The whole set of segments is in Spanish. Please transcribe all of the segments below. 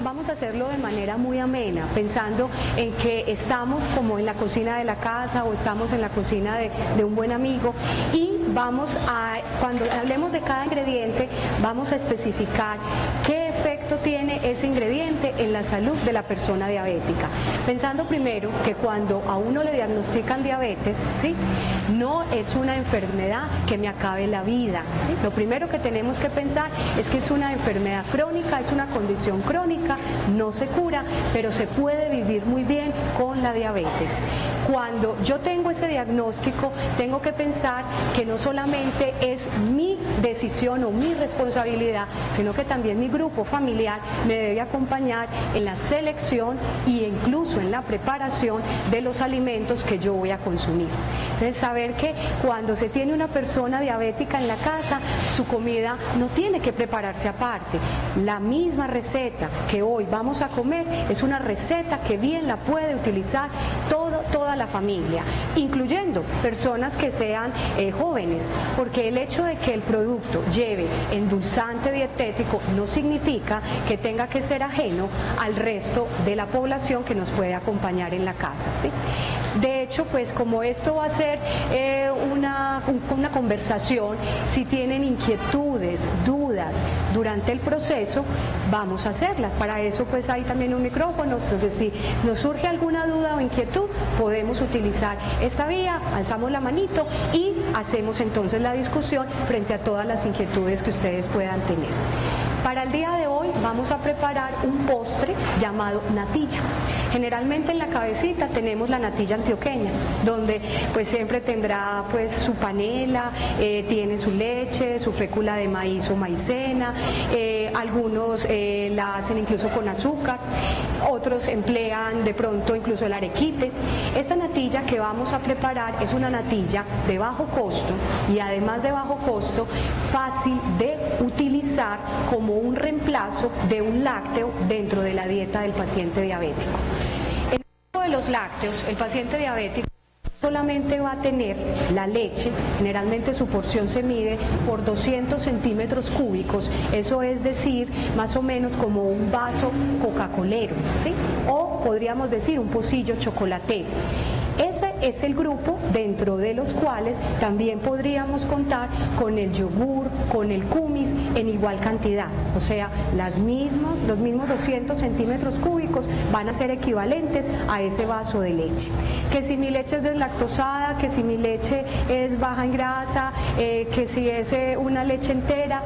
vamos a hacerlo de manera muy amena, pensando en que estamos como en la cocina de la casa o estamos en la cocina de un buen amigo, y vamos a, cuando hablemos de cada ingrediente, vamos a especificar qué efecto tiene ese ingrediente en la salud de la persona diabética. Pensando primero que cuando a uno le diagnostican diabetes, ¿sí?, no es una enfermedad que me acabe la vida, ¿sí? Lo primero que tenemos que pensar es que es una enfermedad crónica, es una condición crónica, no se cura, pero se puede vivir muy bien con la diabetes. Cuando yo tengo ese diagnóstico, tengo que pensar que no solamente es mi decisión o mi responsabilidad, sino que también mi grupo familiar me debe acompañar en la selección e incluso en la preparación de los alimentos que yo voy a consumir. Entonces, saber que cuando se tiene una persona diabética en la casa, su comida no tiene que prepararse aparte. La misma receta que hoy vamos a comer es una receta que bien la puede utilizar toda la familia, incluyendo personas que sean jóvenes, porque el hecho de que el producto lleve endulzante dietético no significa que tenga que ser ajeno al resto de la población que nos puede acompañar en la casa, ¿sí? De hecho, pues como esto va a ser una conversación, si tienen inquietudes, dudas durante el proceso, vamos a hacerlas. Para eso pues hay también un micrófono, entonces si nos surge alguna duda o inquietud, podemos utilizar esta vía, alzamos la manito y hacemos entonces la discusión frente a todas las inquietudes que ustedes puedan tener. Para el día de hoy vamos a preparar un postre llamado natilla. Generalmente en la cabecita tenemos la natilla antioqueña, donde pues siempre tendrá pues su panela, tiene su leche, su fécula de maíz o maicena, algunos la hacen incluso con azúcar, otros emplean de pronto incluso el arequipe. Esta natilla que vamos a preparar es una natilla de bajo costo y además de bajo costo, fácil de utilizar como un reemplazo de un lácteo dentro de la dieta del paciente diabético. En el caso de los lácteos, el paciente diabético solamente va a tener la leche, generalmente su porción se mide por 200 centímetros cúbicos, eso es decir, más o menos como un vaso coca-colero, ¿sí?, o podríamos decir un pocillo chocolatero. Ese es el grupo dentro de los cuales también podríamos contar con el yogur, con el kumis en igual cantidad, o sea, los mismos 200 centímetros cúbicos van a ser equivalentes a ese vaso de leche. Que si mi leche es deslactosada, que si mi leche es baja en grasa, que si es una leche entera,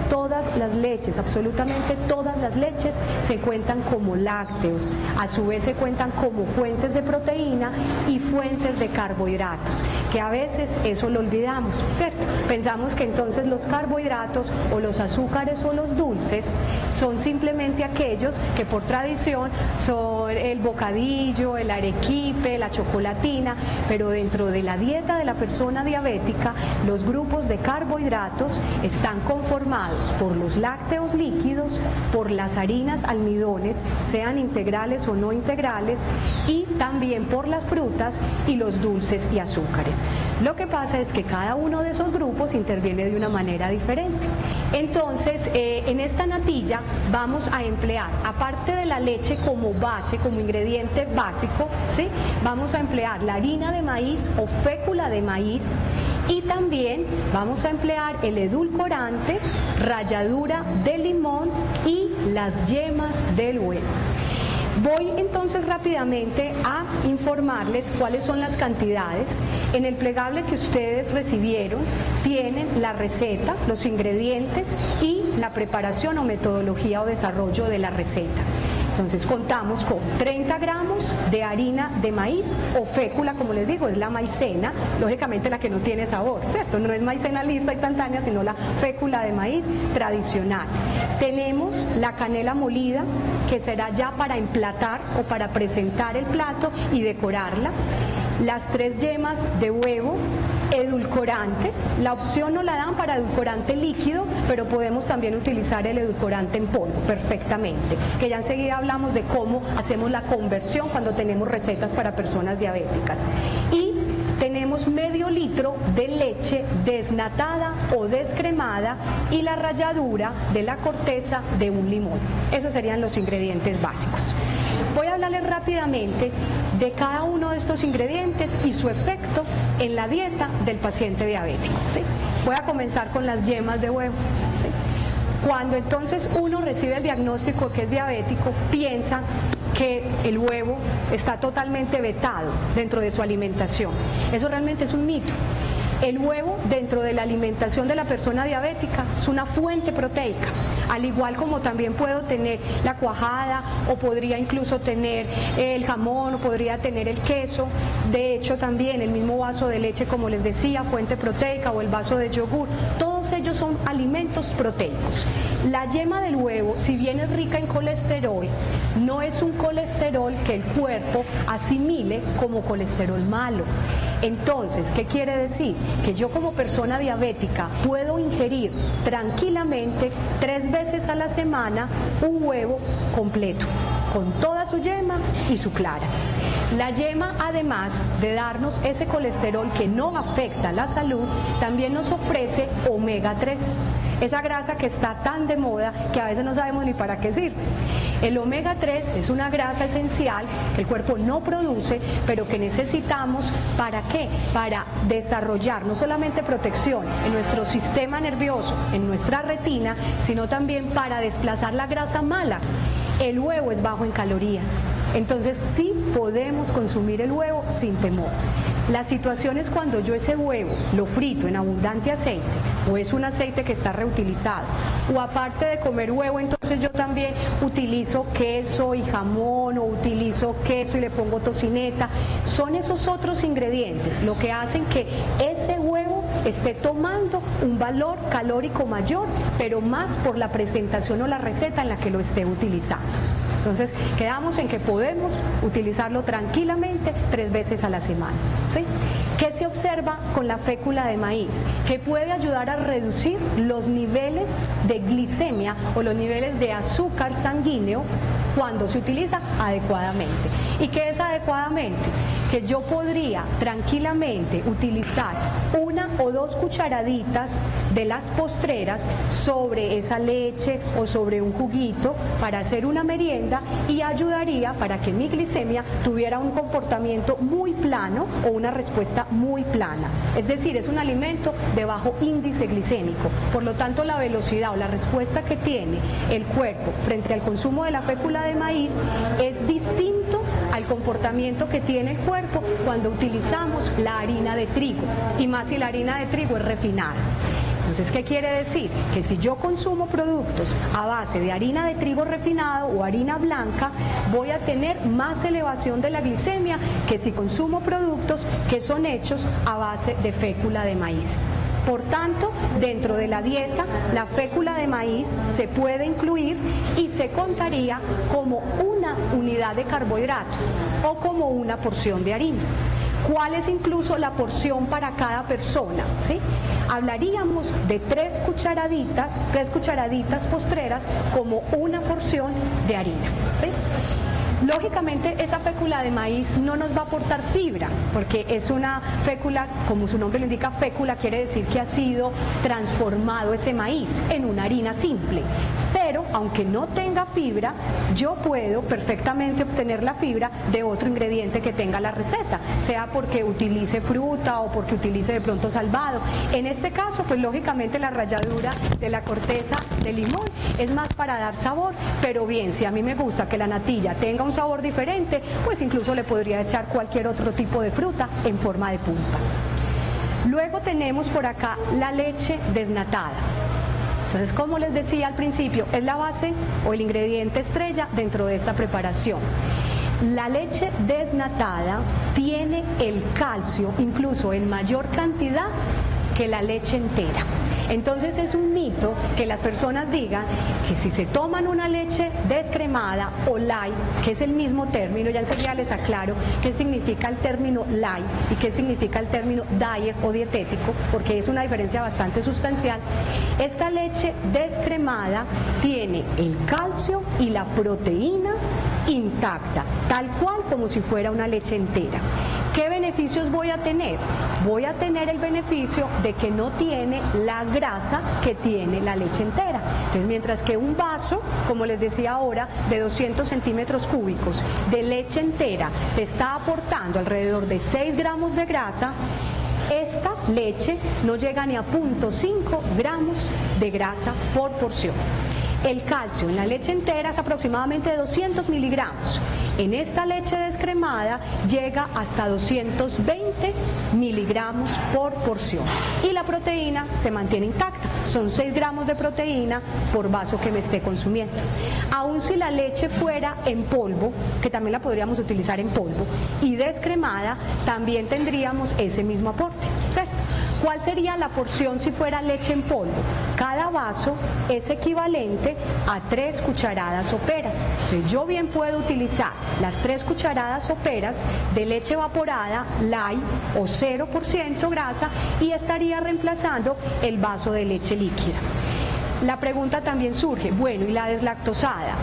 todas las leches, absolutamente todas las leches se cuentan como lácteos, a su vez se cuentan como fuentes de proteína y fuentes de carbohidratos, que a veces eso lo olvidamos, ¿cierto? Pensamos que entonces los carbohidratos o los azúcares o los dulces son simplemente aquellos que por tradición son el bocadillo, el arequipe, la chocolatina, pero dentro de la dieta de la persona diabética los grupos de carbohidratos están conformados por los lácteos líquidos, por las harinas, almidones, sean integrales o no integrales, y también por las frutas y los dulces y azúcares. Lo que pasa es que cada uno de esos grupos interviene de una manera diferente. Entonces, en esta natilla vamos a emplear, aparte de la leche como base, como ingrediente básico, ¿sí?, vamos a emplear la harina de maíz o fécula de maíz, y también vamos a emplear el edulcorante, ralladura de limón y las yemas del huevo. Voy entonces rápidamente a informarles cuáles son las cantidades. En el plegable que ustedes recibieron tienen la receta, los ingredientes y la preparación o metodología o desarrollo de la receta. Entonces contamos con 30 gramos de harina de maíz o fécula, como les digo, es la maicena, lógicamente la que no tiene sabor, ¿cierto? No es maicena lista instantánea, sino la fécula de maíz tradicional. Tenemos la canela molida, que será ya para emplatar o para presentar el plato y decorarla. Las 3 yemas de huevo, edulcorante, la opción no la dan para edulcorante líquido, pero podemos también utilizar el edulcorante en polvo perfectamente, que ya enseguida hablamos de cómo hacemos la conversión cuando tenemos recetas para personas diabéticas. Y tenemos medio litro de leche desnatada o descremada y la ralladura de la corteza de un limón. Esos serían los ingredientes básicos. Voy a hablarles rápidamente de cada uno de estos ingredientes y su efecto en la dieta del paciente diabético, ¿sí? Voy a comenzar con las yemas de huevo, ¿sí? Cuando entonces uno recibe el diagnóstico que es diabético, piensa que el huevo está totalmente vetado dentro de su alimentación. Eso realmente es un mito. El huevo dentro de la alimentación de la persona diabética es una fuente proteica, al igual como también puedo tener la cuajada o podría incluso tener el jamón o podría tener el queso. De hecho también el mismo vaso de leche, como les decía, fuente proteica, o el vaso de yogur, todos ellos son alimentos proteicos. La yema del huevo, si bien es rica en colesterol, no es un colesterol que el cuerpo asimile como colesterol malo. Entonces, ¿qué quiere decir? Que yo como persona diabética puedo ingerir tranquilamente 3 veces a la semana un huevo completo, con toda su yema y su clara. La yema, además de darnos ese colesterol que no afecta la salud, también nos ofrece omega 3, esa grasa que está tan de moda que a veces no sabemos ni para qué sirve. El omega 3 es una grasa esencial que el cuerpo no produce, pero que necesitamos, ¿para qué? Para desarrollar no solamente protección en nuestro sistema nervioso, en nuestra retina, sino también para desplazar la grasa mala. El huevo es bajo en calorías, entonces sí podemos consumir el huevo sin temor. La situación es cuando yo ese huevo lo frito en abundante aceite, o es un aceite que está reutilizado, o aparte de comer huevo, entonces yo también utilizo queso y jamón, o utilizo queso y le pongo tocineta. Son esos otros ingredientes lo que hacen que ese huevo esté tomando un valor calórico mayor, pero más por la presentación o la receta en la que lo esté utilizando. Entonces, quedamos en que podemos utilizarlo tranquilamente 3 veces a la semana, ¿sí? ¿Qué se observa con la fécula de maíz? Que puede ayudar a reducir los niveles de glicemia o los niveles de azúcar sanguíneo cuando se utiliza adecuadamente. ¿Y qué es adecuadamente? Que yo podría tranquilamente utilizar 1 o 2 cucharaditas de las postreras sobre esa leche o sobre un juguito para hacer una merienda, y ayudaría para que mi glicemia tuviera un comportamiento muy plano o una respuesta muy plana. Es decir, es un alimento de bajo índice glicémico, por lo tanto la velocidad o la respuesta que tiene el cuerpo frente al consumo de la fécula de maíz es distinto al comportamiento que tiene el cuerpo cuando utilizamos la harina de trigo, y más si la harina de trigo es refinada. Entonces, ¿qué quiere decir? Que si yo consumo productos a base de harina de trigo refinado o harina blanca, voy a tener más elevación de la glicemia que si consumo productos que son hechos a base de fécula de maíz. Por tanto, dentro de la dieta, la fécula de maíz se puede incluir y se contaría como una unidad de carbohidrato o como una porción de harina. ¿Cuál es incluso la porción para cada persona? ¿Sí? Hablaríamos de 3 cucharaditas postreras como una porción de harina, ¿sí? Lógicamente esa fécula de maíz no nos va a aportar fibra, porque es una fécula, como su nombre lo indica, fécula quiere decir que ha sido transformado ese maíz en una harina simple. Pero aunque no tenga fibra, yo puedo perfectamente obtener la fibra de otro ingrediente que tenga la receta, sea porque utilice fruta o porque utilice de pronto salvado. En este caso, pues lógicamente la ralladura de la corteza de limón es más para dar sabor, pero bien, si a mí me gusta que la natilla tenga un sabor diferente, pues incluso le podría echar cualquier otro tipo de fruta en forma de pulpa. Luego tenemos por acá la leche desnatada. Entonces, como les decía al principio, es la base o el ingrediente estrella dentro de esta preparación. La leche desnatada tiene el calcio incluso en mayor cantidad que la leche entera. Entonces es un mito que las personas digan que si se toman una leche descremada o light, que es el mismo término, ya enseguida les aclaro qué significa el término light y qué significa el término diet o dietético, porque es una diferencia bastante sustancial. Esta leche descremada tiene el calcio y la proteína intacta, tal cual como si fuera una leche entera. ¿Qué beneficios voy a tener? Voy a tener el beneficio de que no tiene la grasa que tiene la leche entera. Entonces, mientras que un vaso, como les decía ahora, de 200 centímetros cúbicos de leche entera te está aportando alrededor de 6 gramos de grasa, esta leche no llega ni a 0,5 gramos de grasa por porción. El calcio en la leche entera es aproximadamente de 200 miligramos. En esta leche descremada llega hasta 220 miligramos por porción. Y la proteína se mantiene intacta. Son 6 gramos de proteína por vaso que me esté consumiendo. Aun si la leche fuera en polvo, que también la podríamos utilizar en polvo, y descremada, también tendríamos ese mismo aporte, ¿cierto? ¿Cuál sería la porción si fuera leche en polvo? Cada vaso es equivalente a 3 cucharadas soperas. Entonces yo bien puedo utilizar las 3 cucharadas soperas de leche evaporada, light o 0% grasa, y estaría reemplazando el vaso de leche líquida. La pregunta también surge, bueno, ¿y la deslactosada?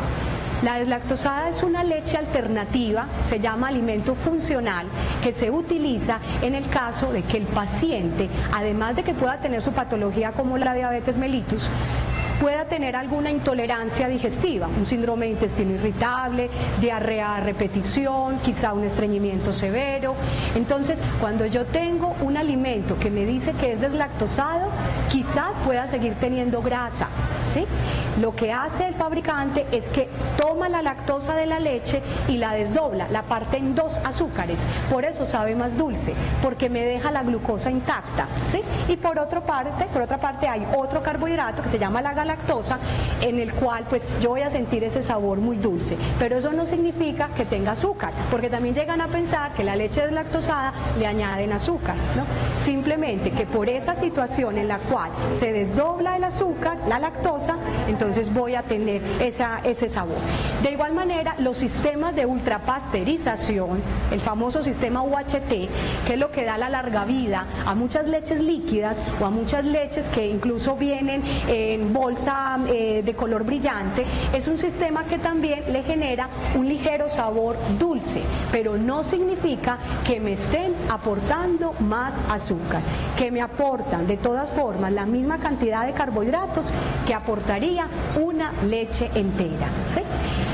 La deslactosada es una leche alternativa, se llama alimento funcional, que se utiliza en el caso de que el paciente, además de que pueda tener su patología como la diabetes mellitus, pueda tener alguna intolerancia digestiva, un síndrome de intestino irritable, diarrea a repetición, quizá un estreñimiento severo. Entonces, cuando yo tengo un alimento que me dice que es deslactosado, quizá pueda seguir teniendo grasa, ¿sí? Lo que hace el fabricante es que toma la lactosa de la leche y la desdobla, la parte en 2 azúcares, por eso sabe más dulce, porque me deja la glucosa intacta, ¿sí? Y por otra parte hay otro carbohidrato que se llama la galactosa, en el cual pues yo voy a sentir ese sabor muy dulce, pero eso no significa que tenga azúcar, porque también llegan a pensar que la leche deslactosada le añaden azúcar, ¿no? Simplemente que por esa situación en la cual se desdobla el azúcar, la lactosa, entonces voy a tener ese sabor. De igual manera, los sistemas de ultrapasteurización, el famoso sistema UHT, que es lo que da la larga vida a muchas leches líquidas o a muchas leches que incluso vienen en bolsa de color brillante, es un sistema que también le genera un ligero sabor dulce, pero no significa que me estén aportando más azúcar, que me aportan de todas formas la misma cantidad de carbohidratos que aportaría una leche entera, ¿sí?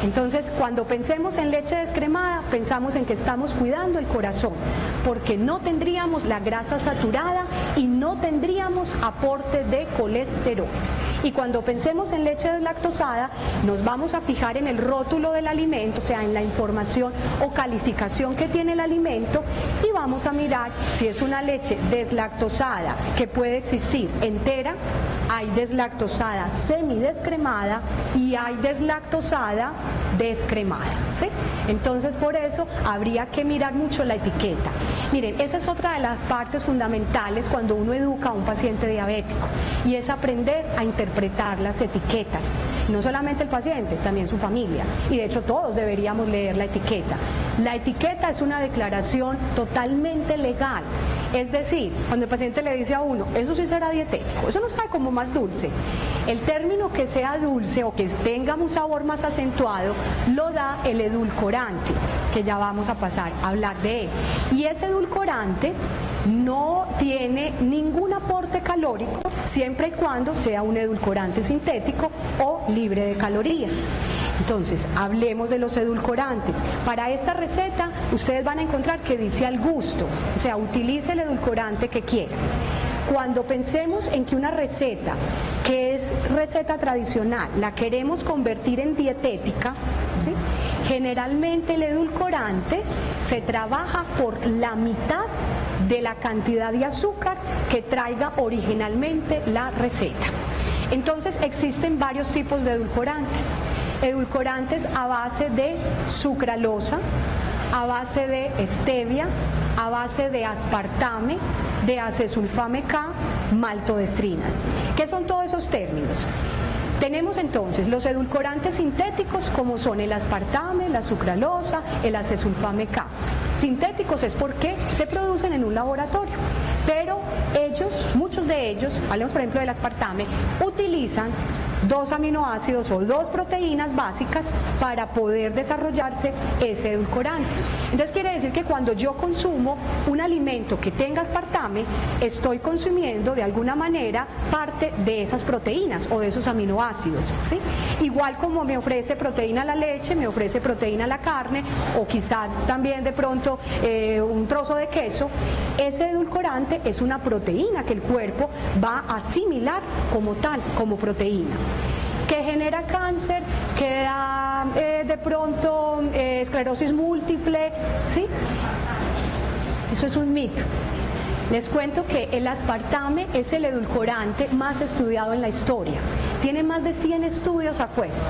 Entonces, cuando pensemos en leche descremada, pensamos en que estamos cuidando el corazón, porque no tendríamos la grasa saturada y no tendríamos aporte de colesterol. Y cuando pensemos en leche deslactosada, nos vamos a fijar en el rótulo del alimento, o sea, en la información o calificación que tiene el alimento, y vamos a mirar si es una leche deslactosada que puede existir entera, hay deslactosada semidescremada y hay deslactosada descremada, ¿sí? Entonces, por eso habría que mirar mucho la etiqueta. Miren, esa es otra de las partes fundamentales cuando uno educa a un paciente diabético, y es aprender a interpretar las etiquetas. No solamente el paciente, también su familia, y de hecho todos deberíamos leer la etiqueta. La etiqueta es una declaración totalmente legal, es decir, cuando el paciente le dice a uno, eso sí será dietético, eso no sabe como más dulce, el término que sea dulce o que tenga un sabor más acentuado lo da el edulcorante, que ya vamos a pasar a hablar de él, y ese edulcorante no tiene ningún aporte calórico siempre y cuando sea un edulcorante sintético o libre de calorías. Entonces, hablemos de los edulcorantes. Para esta receta ustedes van a encontrar que dice al gusto, o sea, utilice el edulcorante que quiera. Cuando pensemos en que una receta, que es receta tradicional, la queremos convertir en dietética, ¿sí? Generalmente el edulcorante se trabaja por la mitad de la cantidad de azúcar que traiga originalmente la receta. Entonces existen varios tipos de edulcorantes. Edulcorantes a base de sucralosa, a base de stevia, a base de aspartame, de acesulfame K, maltodextrinas. ¿Qué son todos esos términos? Tenemos entonces los edulcorantes sintéticos, como son el aspartame, la sucralosa, el acesulfame K. Sintéticos es porque se producen en un laboratorio, pero ellos, muchos de ellos, hablemos por ejemplo del aspartame, utilizan 2 aminoácidos o 2 proteínas básicas para poder desarrollarse ese edulcorante. Entonces quiere decir que cuando yo consumo un alimento que tenga aspartame, estoy consumiendo de alguna manera parte de esas proteínas o de esos aminoácidos, ¿sí? Igual como me ofrece proteína a la leche, me ofrece proteína a la carne, o quizá también de pronto un trozo de queso, ese edulcorante es una proteína que el cuerpo va a asimilar como tal, como proteína. Que genera cáncer, que da de pronto esclerosis múltiple, ¿sí? Eso es un mito. Les cuento que el aspartame es el edulcorante más estudiado en la historia. Tiene más de 100 estudios a cuesta.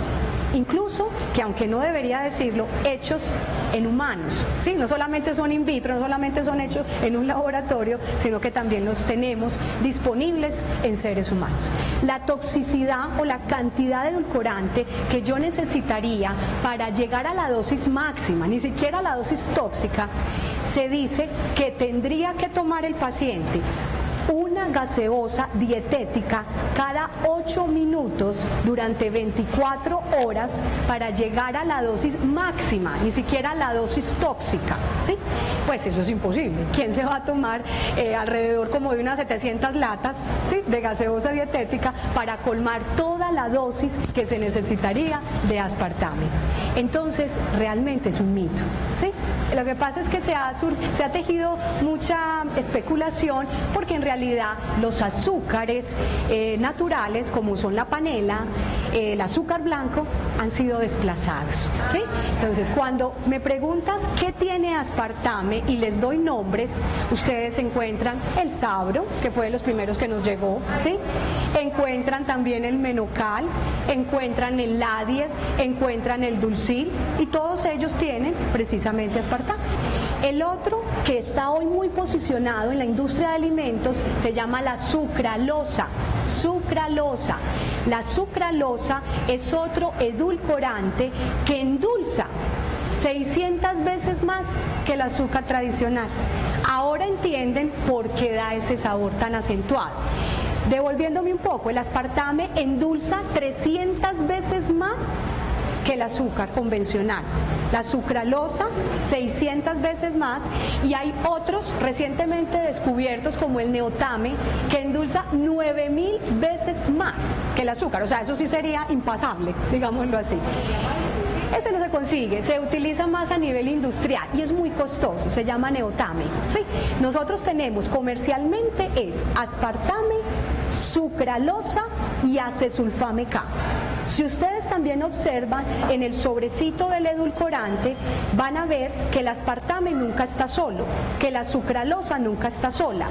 Incluso, que aunque no debería decirlo, hechos en humanos, ¿sí? No solamente son in vitro, no solamente son hechos en un laboratorio, sino que también los tenemos disponibles en seres humanos. La toxicidad o la cantidad de edulcorante que yo necesitaría para llegar a la dosis máxima, ni siquiera a la dosis tóxica, se dice que tendría que tomar el paciente una gaseosa dietética cada 8 minutos durante 24 horas para llegar a la dosis máxima, ni siquiera a la dosis tóxica, ¿sí? Pues eso es imposible. ¿Quién se va a tomar alrededor como de unas 700 latas, ¿sí?, de gaseosa dietética para colmar toda la dosis que se necesitaría de aspartame? Entonces, realmente es un mito, ¿sí? Lo que pasa es que se ha tejido mucha especulación porque en realidad los azúcares naturales, como son la panela, el azúcar blanco, han sido desplazados, ¿sí? Entonces, cuando me preguntas qué tiene aspartame y les doy nombres, ustedes encuentran el sabro, que fue de los primeros que nos llegó, ¿sí? Encuentran también el menocal, encuentran el ladier, encuentran el dulcil, y todos ellos tienen precisamente aspartame. El otro que está hoy muy posicionado en la industria de alimentos se llama la sucralosa. Sucralosa. La sucralosa es otro edulcorante que endulza 600 veces más que el azúcar tradicional. Ahora entienden por qué da ese sabor tan acentuado. Devolviéndome un poco, el aspartame endulza 300 veces más que el azúcar convencional. La sucralosa 600 veces más, y hay otros recientemente descubiertos como el neotame que endulza 9000 veces más que el azúcar. O sea, eso sí sería impasable, digámoslo así. Ese no se consigue, se utiliza más a nivel industrial y es muy costoso, se llama neotame, ¿sí? Nosotros tenemos comercialmente es aspartame, sucralosa y acesulfame K. Si ustedes también observan en el sobrecito del edulcorante, van a ver que el aspartame nunca está solo, que la sucralosa nunca está sola.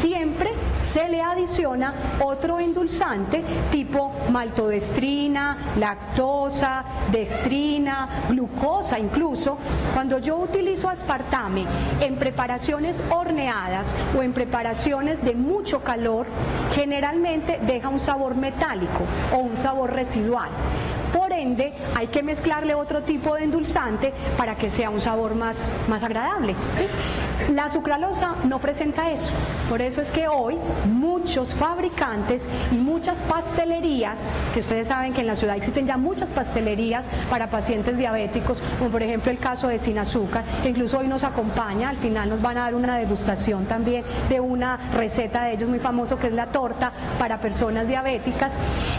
Siempre se le adiciona otro endulzante tipo maltodestrina, lactosa, destrina, glucosa incluso. Cuando yo utilizo aspartame en preparaciones horneadas o en preparaciones de mucho calor, generalmente deja un sabor metálico o un sabor residual. Por ende, hay que mezclarle otro tipo de endulzante para que sea un sabor más agradable, ¿sí? La sucralosa no presenta eso. Por eso es que hoy muchos fabricantes y muchas pastelerías, que ustedes saben que en la ciudad existen ya muchas pastelerías para pacientes diabéticos, como por ejemplo el caso de Sin Azúcar, que incluso hoy nos acompaña, al final nos van a dar una degustación también de una receta de ellos muy famoso que es la torta para personas diabéticas.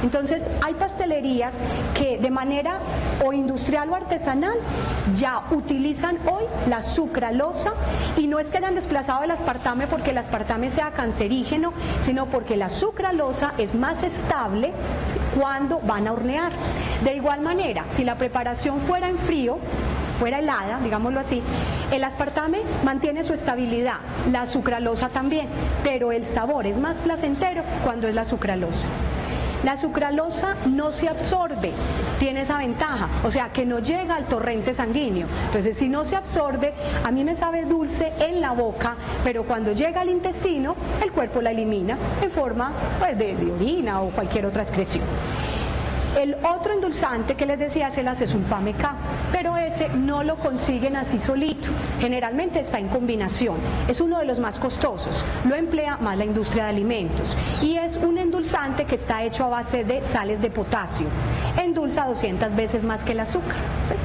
Entonces hay pastelerías que de manera o industrial o artesanal ya utilizan hoy la sucralosa, y no es que hayan desplazado el aspartame porque el aspartame sea cancerígeno, sino porque la sucralosa es más estable cuando van a hornear. De igual manera, si la preparación fuera en frío, fuera helada, digámoslo así, el aspartame mantiene su estabilidad, la sucralosa también, pero el sabor es más placentero cuando es la sucralosa. La sucralosa no se absorbe, tiene esa ventaja, o sea que no llega al torrente sanguíneo. Entonces, si no se absorbe, a mí me sabe dulce en la boca, pero cuando llega al intestino, el cuerpo la elimina en forma pues, de orina o cualquier otra excreción. El otro endulzante que les decía es el acesulfame K, pero ese no lo consiguen así solito, generalmente está en combinación, es uno de los más costosos, lo emplea más la industria de alimentos y es un endulzante endulzante que está hecho a base de sales de potasio. Endulza 200 veces más que el azúcar, ¿sí?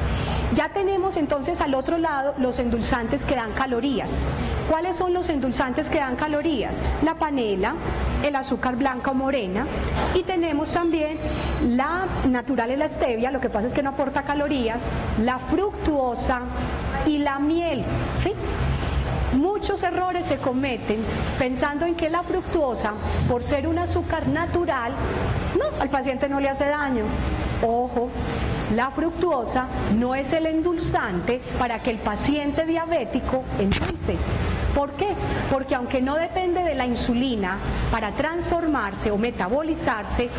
Ya tenemos entonces al otro lado los endulzantes que dan calorías. ¿Cuáles son los endulzantes que dan calorías? La panela, el azúcar blanca o morena, y tenemos también la natural, es la stevia, lo que pasa es que no aporta calorías, la fructuosa y la miel, ¿sí? Muchos errores se cometen pensando en que la fructuosa, por ser un azúcar natural, no, al paciente no le hace daño. Ojo, la fructuosa no es el endulzante para que el paciente diabético endulce. ¿Por qué? Porque aunque no depende de la insulina para transformarse o metabolizarse,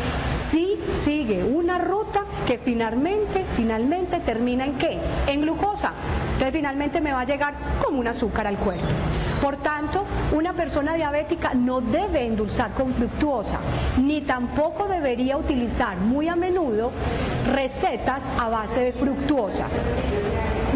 sí sigue una ruta que finalmente termina ¿en qué? En glucosa. Entonces finalmente me va a llegar como un azúcar al cuerpo. Por tanto, una persona diabética no debe endulzar con fructuosa, ni tampoco debería utilizar muy a menudo recetas a base de fructuosa.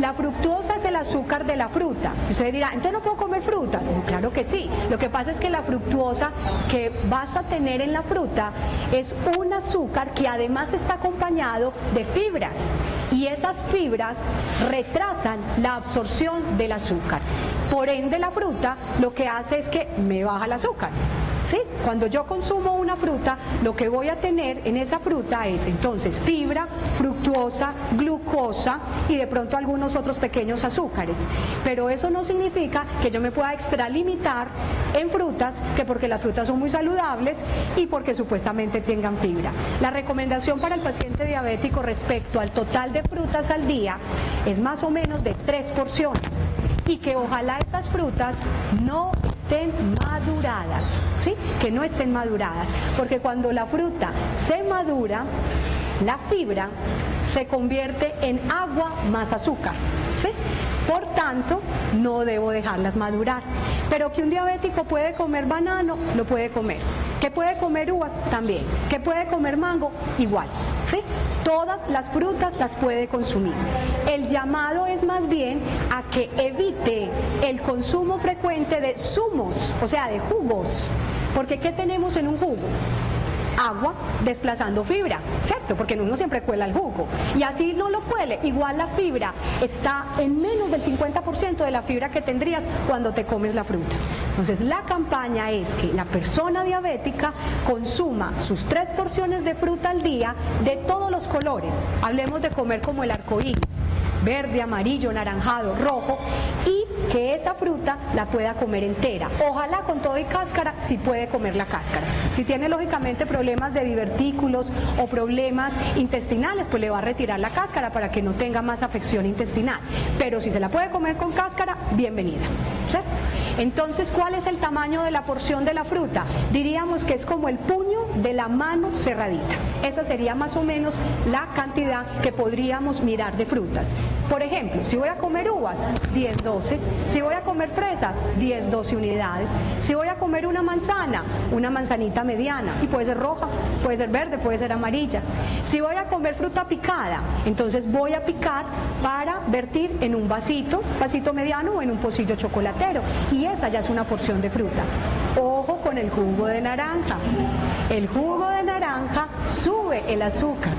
La fructuosa es el azúcar de la fruta. Usted dirá, ¿entonces no puedo comer frutas? No, claro que sí. Lo que pasa es que la fructuosa que vas a tener en la fruta es un azúcar que además está acompañado de fibras. Y esas fibras retrasan la absorción del azúcar. Por ende, la fruta lo que hace es que me baja el azúcar. ¿Sí? Cuando yo consumo una fruta, lo que voy a tener en esa fruta es entonces fibra, fructuosa, glucosa y de pronto algunos otros pequeños azúcares. Pero eso no significa que yo me pueda extralimitar en frutas, que porque las frutas son muy saludables y porque supuestamente tengan fibra. La recomendación para el paciente diabético respecto al total de frutas al día es más o menos de 3 porciones. Y que ojalá esas frutas no estén maduradas, ¿sí? Que no estén maduradas, porque cuando la fruta se madura, la fibra se convierte en agua más azúcar, ¿sí? Por tanto, no debo dejarlas madurar. Pero que un diabético puede comer banano, lo puede comer. Que puede comer uvas, también. Que puede comer mango, igual, ¿sí? Todas las frutas las puede consumir. El llamado es más bien a que evite el consumo frecuente de zumos, o sea, de jugos. Porque ¿qué tenemos en un jugo? Agua desplazando fibra, ¿cierto? Porque uno siempre cuela el jugo. Y así no lo cuele, igual la fibra está en menos del 50% de la fibra que tendrías cuando te comes la fruta. Entonces la campaña es que la persona diabética consuma sus 3 porciones de fruta al día de todos los colores. Hablemos de comer como el arco iris, verde, amarillo, naranjado, rojo, y que esa fruta la pueda comer entera. Ojalá con todo y cáscara, si puede comer la cáscara. Si tiene lógicamente problemas de divertículos o problemas intestinales, pues le va a retirar la cáscara para que no tenga más afección intestinal. Pero si se la puede comer con cáscara, bienvenida, ¿cierto? Entonces, ¿cuál es el tamaño de la porción de la fruta? Diríamos que es como el puño de la mano cerradita. Esa sería más o menos la cantidad que podríamos mirar de frutas. Por ejemplo, si voy a comer uvas, 10, 12. Si voy a comer fresa, 10, 12 unidades. Si voy a comer una manzana, una manzanita mediana, y puede ser roja, puede ser verde, puede ser amarilla. Si voy a comer fruta picada, entonces voy a picar para vertir en un vasito mediano o en un pocillo chocolatero. Y esa ya es una porción de fruta. Ojo con el jugo de naranja. El jugo de naranja sube el azúcar.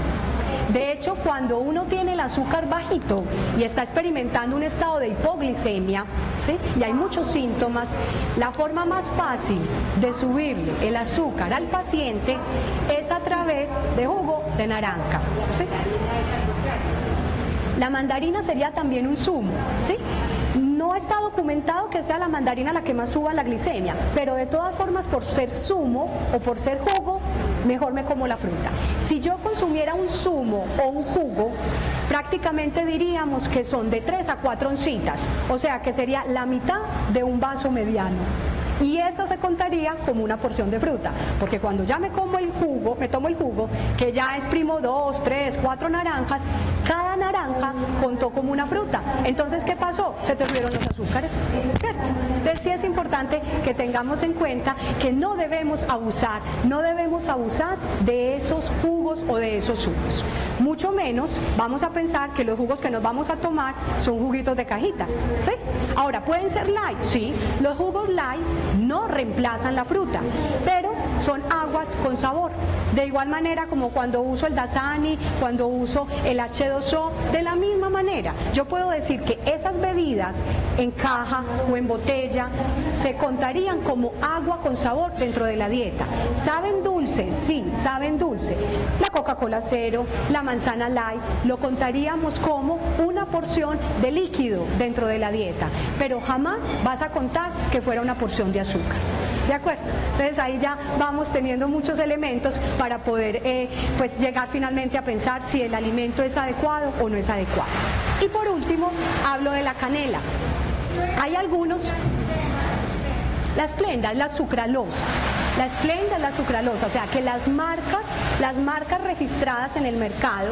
De hecho, cuando uno tiene el azúcar bajito y está experimentando un estado de hipoglicemia, ¿sí? Y hay muchos síntomas, la forma más fácil de subirle el azúcar al paciente es a través de jugo de naranja, ¿sí? La mandarina sería también un zumo, ¿sí? No está documentado que sea la mandarina la que más suba la glicemia, pero de todas formas, por ser zumo o por ser jugo, mejor me como la fruta. Si yo consumiera un zumo o un jugo, prácticamente diríamos que son de 3 a 4 oncitas, o sea que sería la mitad de un vaso mediano. Y eso se contaría como una porción de fruta, porque cuando ya me tomo el jugo, que ya exprimo 2, 3, 4 naranjas, cada naranja contó como una fruta. Entonces, ¿qué pasó? Se te subieron los azúcares, ¿cierto? Entonces sí es importante que tengamos en cuenta que no debemos abusar de esos jugos o de esos zumos. Mucho menos vamos a pensar que los jugos que nos vamos a tomar son juguitos de cajita, ¿sí? Ahora, ¿pueden ser light? Sí, los jugos light no reemplazan la fruta, pero son aguas con sabor. De igual manera como cuando uso el Dasani, cuando uso el H2O, de la misma manera. Yo puedo decir que esas bebidas en caja o en botella se contarían como agua con sabor dentro de la dieta. ¿Saben dulce? Sí, saben dulce. La Coca-Cola cero, la manzana light, lo contaríamos como una porción de líquido dentro de la dieta, pero jamás vas a contar que fuera una porción de azúcar. ¿De acuerdo? Entonces ahí ya vamos teniendo muchos elementos para poder pues llegar finalmente a pensar si el alimento es adecuado o no es adecuado. Y por último, hablo de la canela. Hay algunos, la Splenda es la sucralosa. La Splenda es la sucralosa, o sea que las marcas registradas en el mercado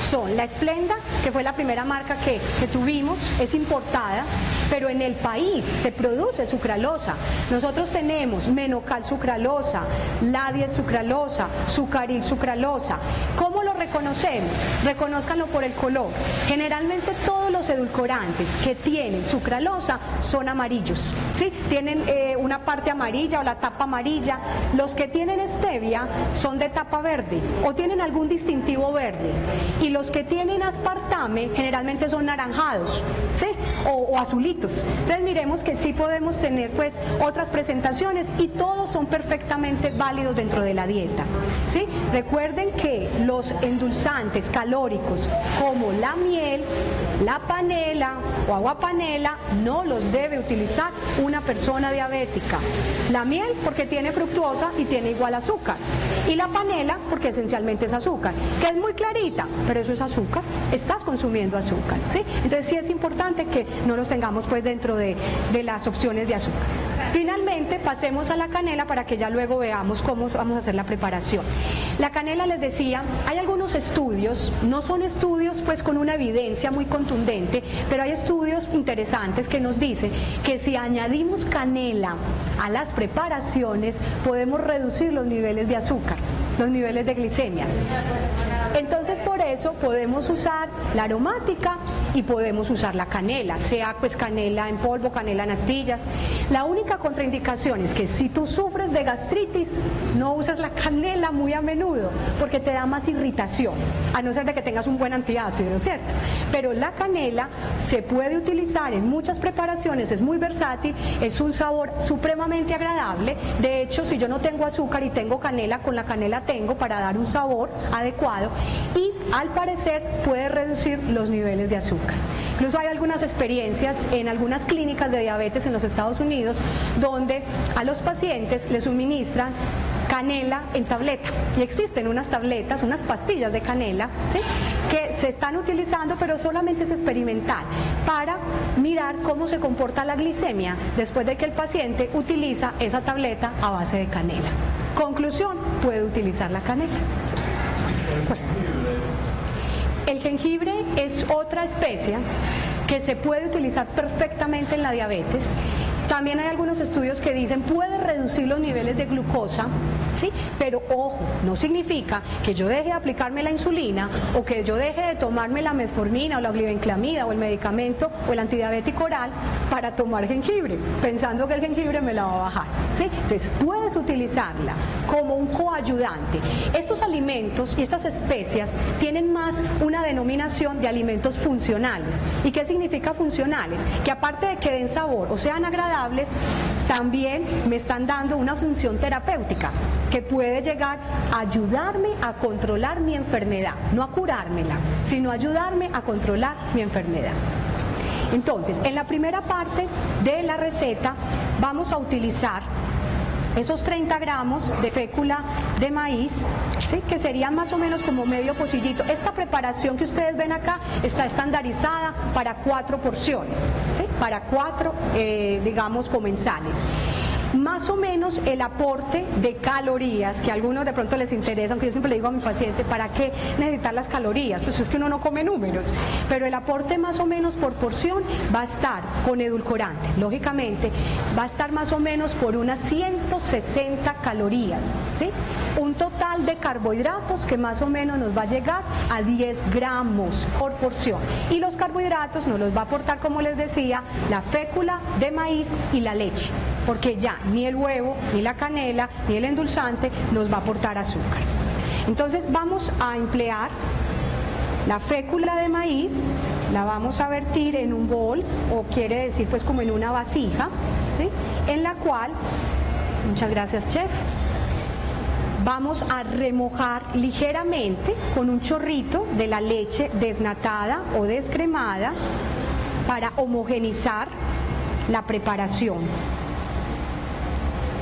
son la Splenda, que fue la primera marca que tuvimos, es importada, pero en el país se produce sucralosa. Nosotros tenemos Menocal sucralosa, Ladies sucralosa, Sucaril sucralosa. ¿Cómo lo reconocemos? Reconózcanlo por el color. Generalmente todos los edulcorantes que tienen sucralosa son amarillos, ¿sí? Tienen una parte amarilla o la tapa amarilla. Los que tienen stevia son de tapa verde o tienen algún distintivo verde, y los que tienen aspartame generalmente son naranjados, ¿sí? o azulitos. Entonces miremos que sí podemos tener pues otras presentaciones y todos son perfectamente válidos dentro de la dieta, ¿sí? Recuerden que los endulzantes calóricos como la miel, la panela o agua panela no los debe utilizar una persona diabética. La miel porque tiene fructuosa y tiene igual azúcar, y la panela porque esencialmente es azúcar, que es muy clarita, pero eso es azúcar, estás consumiendo azúcar, ¿sí? Entonces sí es importante que no los tengamos pues dentro de las opciones de azúcar. Finalmente pasemos a la canela para que ya luego veamos cómo vamos a hacer la preparación. La canela, les decía, hay algunos estudios, no son estudios pues con una evidencia muy contundente, pero hay estudios interesantes que nos dicen que si añadimos canela a las preparaciones podemos reducir los niveles de azúcar, los niveles de glicemia. Entonces por eso podemos usar la aromática y podemos usar la canela, sea pues canela en polvo, canela en astillas. La única contraindicación es que si tú sufres de gastritis, no uses la canela muy a menudo porque te da más irritación, a no ser de que tengas un buen antiácido, ¿cierto? Pero la canela se puede utilizar en muchas preparaciones, es muy versátil, es un sabor supremamente agradable. De hecho, si yo no tengo azúcar y tengo canela, con la canela tengo para dar un sabor adecuado, y al parecer puede reducir los niveles de azúcar. Incluso hay algunas experiencias en algunas clínicas de diabetes en los Estados Unidos donde a los pacientes les suministran canela en tableta, y existen unas tabletas, unas pastillas de canela, ¿sí?, que se están utilizando, pero solamente es experimental para mirar cómo se comporta la glicemia después de que el paciente utiliza esa tableta a base de canela. Conclusión, puede utilizar la canela. Bueno, el jengibre es otra especia que se puede utilizar perfectamente en la diabetes. También hay algunos estudios que dicen puede reducir los niveles de glucosa, ¿sí? Pero ojo, no significa que yo deje de aplicarme la insulina o que yo deje de tomarme la metformina o la glibenclamida o el medicamento o el antidiabético oral para tomar jengibre, pensando que el jengibre me la va a bajar, ¿sí? Entonces puedes utilizarla como un coayudante. Estos alimentos y estas especias tienen más una denominación de alimentos funcionales. ¿Y qué significa funcionales? Que aparte de que den sabor o sean agradables, también me están dando una función terapéutica que puede llegar a ayudarme a controlar mi enfermedad, no a curármela, sino a ayudarme a controlar mi enfermedad. Entonces, en la primera parte de la receta vamos a utilizar esos 30 gramos de fécula de maíz, ¿sí?, que serían más o menos como medio pocillito. Esta preparación que ustedes ven acá está estandarizada para 4 porciones, ¿sí?, para 4, digamos, comensales. Más o menos el aporte de calorías, que a algunos de pronto les interesa, aunque yo siempre le digo a mi paciente, ¿para qué necesitar las calorías? Pues es que uno no come números, pero el aporte más o menos por porción va a estar con edulcorante, lógicamente, va a estar más o menos por unas 160 calorías, ¿sí? Un total de carbohidratos que más o menos nos va a llegar a 10 gramos por porción. Y los carbohidratos nos los va a aportar, como les decía, la fécula de maíz y la leche. porque ya ni el huevo, ni la canela, ni el endulzante nos va a aportar azúcar. Entonces vamos a emplear la fécula de maíz, la vamos a vertir en un bol, o quiere decir pues como en una vasija, ¿sí? En la cual, muchas gracias chef, vamos a remojar ligeramente con un chorrito de la leche desnatada o descremada para homogenizar la preparación.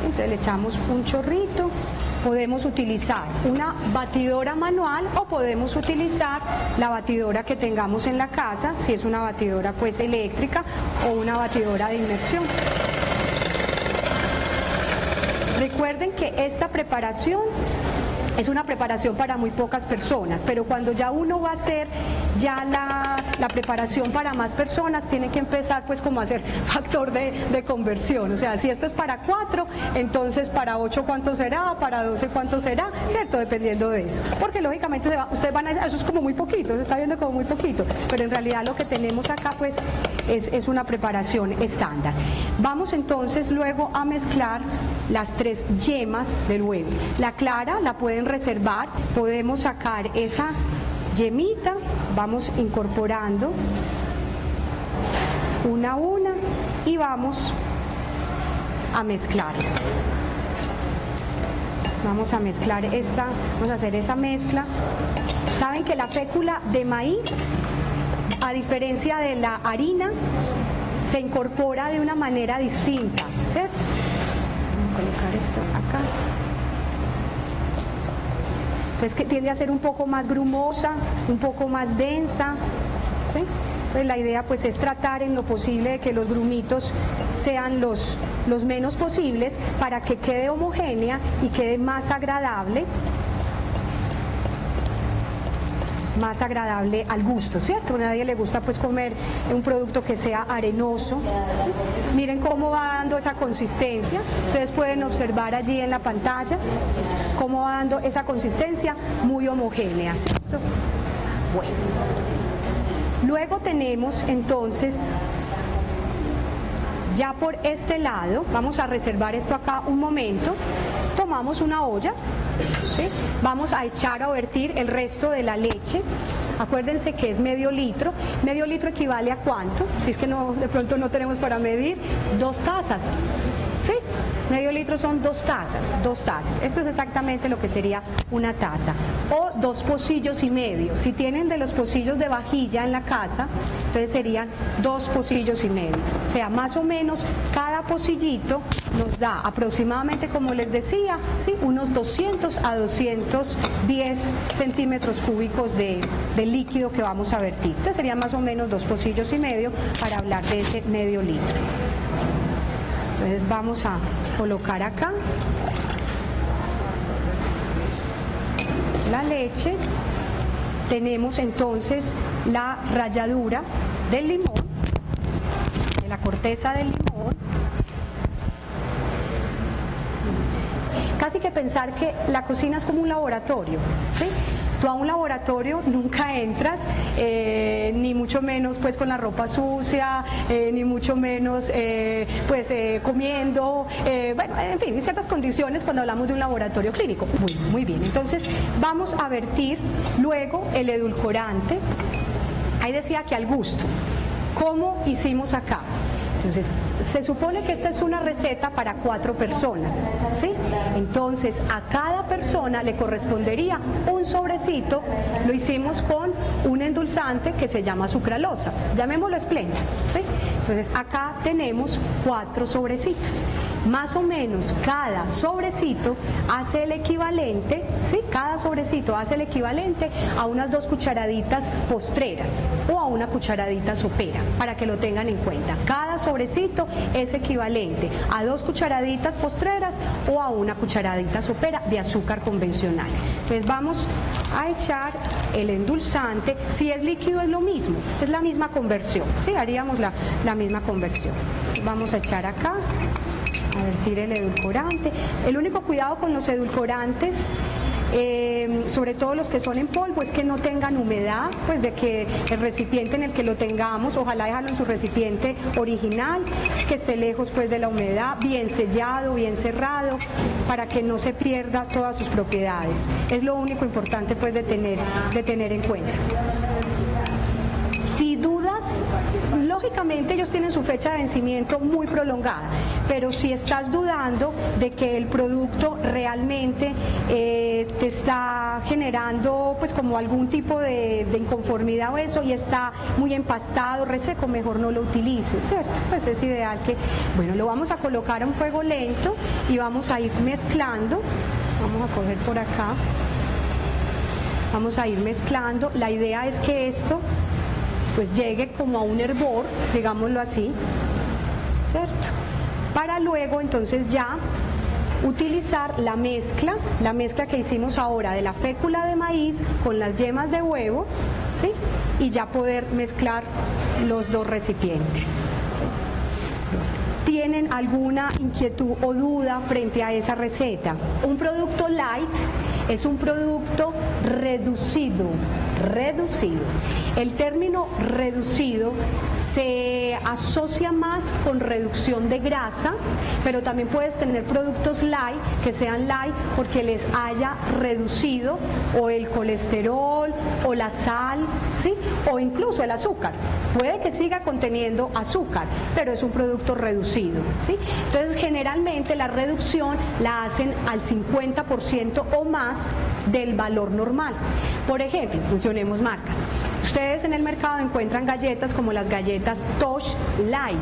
Entonces le echamos un chorrito. Podemos utilizar una batidora manual o podemos utilizar la batidora que tengamos en la casa, si es una batidora pues eléctrica o una batidora de inmersión. Recuerden que esta preparación es una preparación para muy pocas personas, pero cuando ya uno va a hacer ya la preparación para más personas, tiene que empezar pues como a hacer factor de conversión. O sea, si esto es para 4, entonces para 8 ¿cuánto será? Para 12 ¿cuánto será? ¿Cierto? Dependiendo de eso. Porque lógicamente ustedes van a decir, eso es como muy poquito, se está viendo como muy poquito, pero en realidad lo que tenemos acá pues es una preparación estándar. Vamos entonces luego a mezclar las 3 yemas del huevo. La clara la pueden reservar, podemos sacar esa yemita, vamos incorporando una a una y vamos a mezclar. Vamos a mezclar esta, vamos a hacer esa mezcla. Saben que la fécula de maíz, a diferencia de la harina, se incorpora de una manera distinta, ¿cierto? Vamos a colocar esto acá. Entonces que tiende a ser un poco más grumosa, un poco más densa, ¿sí? Entonces la idea pues es tratar en lo posible de que los grumitos sean los menos posibles para que quede homogénea y quede más agradable al gusto, ¿cierto? A nadie le gusta pues comer un producto que sea arenoso, ¿sí? Miren cómo va dando esa consistencia, ustedes pueden observar allí en la pantalla cómo va dando esa consistencia muy homogénea, ¿cierto? Bueno, luego tenemos entonces, ya por este lado, vamos a reservar esto acá un momento, tomamos una olla, ¿sí? Vamos a echar a vertir el resto de la leche. Acuérdense que es medio litro equivale a ¿cuánto? Si es que no, de pronto no tenemos para medir, 2 tazas, ¿sí? Medio litro son 2 tazas, 2 tazas. Esto es exactamente lo que sería una taza. O 2 pocillos y medio. Si tienen de los pocillos de vajilla en la casa, entonces serían 2 pocillos y medio. O sea, más o menos cada pocillito nos da aproximadamente, como les decía, ¿sí? Unos 200 a 210 centímetros cúbicos de líquido que vamos a vertir. Entonces serían más o menos 2 pocillos y medio para hablar de ese medio litro. Entonces vamos a colocar acá la leche. Tenemos entonces la ralladura del limón, de la corteza del limón. Casi que pensar que la cocina es como un laboratorio, ¿sí? Tú a un laboratorio nunca entras, ni mucho menos pues con la ropa sucia, ni mucho menos comiendo, bueno, en fin, en ciertas condiciones cuando hablamos de un laboratorio clínico. Muy bien, entonces vamos a vertir luego el edulcorante. Ahí decía que al gusto. ¿Cómo hicimos acá? Entonces, se supone que esta es una receta para 4 personas, ¿sí? Entonces, a cada persona le correspondería un sobrecito, lo hicimos con un endulzante que se llama sucralosa, llamémoslo Splenda, ¿sí? Entonces, acá tenemos 4 sobrecitos. Más o menos cada sobrecito hace el equivalente, ¿sí? Cada sobrecito hace el equivalente a unas 2 cucharaditas postreras o a una cucharadita sopera, para que lo tengan en cuenta. Cada sobrecito es equivalente a 2 cucharaditas postreras o a una cucharadita sopera de azúcar convencional. Entonces vamos a echar el endulzante. Si es líquido es lo mismo, es la misma conversión, ¿sí? Haríamos la misma conversión. Vamos a echar acá, a vertir el edulcorante. El único cuidado con los edulcorantes sobre todo los que son en polvo, es que no tengan humedad, pues de que el recipiente en el que lo tengamos, ojalá dejarlo en su recipiente original, que esté lejos pues de la humedad, bien sellado, bien cerrado, para que no se pierda todas sus propiedades. Es lo único importante pues de tener en cuenta. Si dudas, lógicamente ellos tienen su fecha de vencimiento muy prolongada, pero si estás dudando de que el producto realmente te está generando pues como algún tipo de inconformidad o eso, y está muy empastado, reseco, mejor no lo utilices, ¿cierto? Pues es ideal que, bueno, lo vamos a colocar a un fuego lento y vamos a ir mezclando. Vamos a coger por acá, vamos a ir mezclando. La idea es que esto pues llegue como a un hervor, digámoslo así, ¿cierto? Para luego entonces ya utilizar la mezcla que hicimos ahora de la fécula de maíz con las yemas de huevo, ¿sí? Y ya poder mezclar los dos recipientes, ¿sí? ¿Tienen alguna inquietud o duda frente a esa receta? Un producto light es un producto reducido. El término reducido se asocia más con reducción de grasa, pero también puedes tener productos light que sean light porque les haya reducido o el colesterol o la sal, ¿sí? O incluso el azúcar. Puede que siga conteniendo azúcar, pero es un producto reducido, ¿sí? Entonces generalmente la reducción la hacen al 50% o más del valor normal. Por ejemplo, mencionemos marcas. Ustedes en el mercado encuentran galletas como las galletas Tosh Light,